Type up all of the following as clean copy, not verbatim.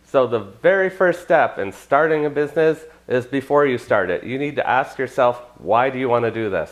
So the very first step in starting a business is before you start it. You need to ask yourself, why do you want to do this?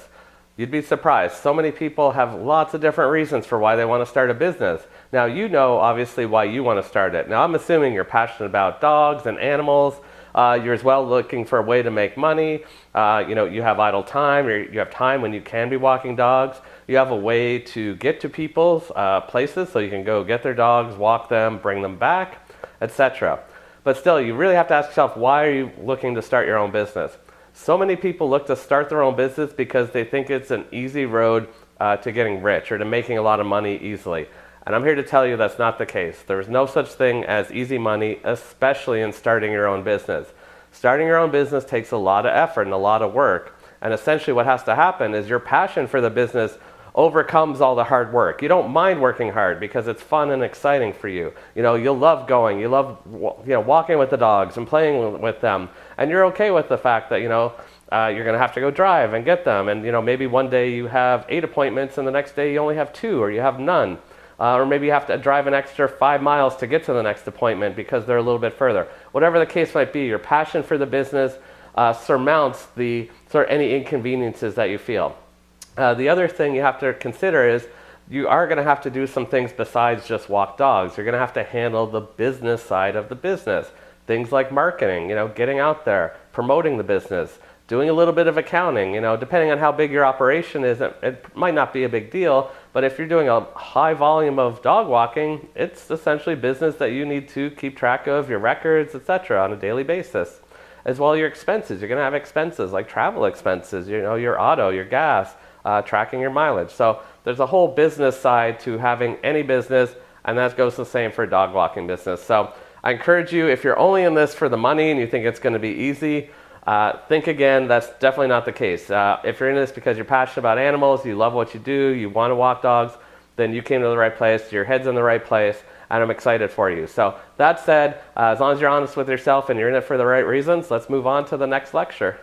You'd be surprised. So many people have lots of different reasons for why they want to start a business. Now, you know, obviously, why you want to start it. Now, I'm assuming you're passionate about dogs and animals. You're as well looking for a way to make money. You have idle time. You have time when you can be walking dogs. You have a way to get to people's places so you can go get their dogs, walk them, bring them back, etc. But still, you really have to ask yourself, why are you looking to start your own business? So many people look to start their own business because they think it's an easy road to getting rich or to making a lot of money easily. And I'm here to tell you that's not the case. There's no such thing as easy money, especially in starting your own business. Starting your own business takes a lot of effort and a lot of work. And essentially what has to happen is your passion for the business overcomes all the hard work. You don't mind working hard because it's fun and exciting for you. You'll love going. You love walking with the dogs and playing with them. And you're okay with the fact that, you're going to have to go drive and get them. And, maybe one day you have 8 appointments and the next day you only have 2 or you have none. Or maybe you have to drive an extra 5 miles to get to the next appointment because they're a little bit further. Whatever the case might be, your passion for the business surmounts any inconveniences that you feel. The other thing you have to consider is you are going to have to do some things besides just walk dogs. You're going to have to handle the business side of the business. Things like marketing, getting out there, promoting the business, doing a little bit of accounting. Depending on how big your operation is, it might not be a big deal, but if you're doing a high volume of dog walking, it's essentially business that you need to keep track of, your records, etc. on a daily basis. As well, your expenses. You're going to have expenses like travel expenses, your auto, your gas, tracking your mileage. So there's a whole business side to having any business, and that goes the same for dog walking business. So I encourage you, if you're only in this for the money and you think it's going to be easy, think again. That's definitely not the case. If you're in this because you're passionate about animals, you love what you do, you want to walk dogs, then you came to the right place, your head's in the right place, and I'm excited for you. So that said, as long as you're honest with yourself and you're in it for the right reasons, let's move on to the next lecture.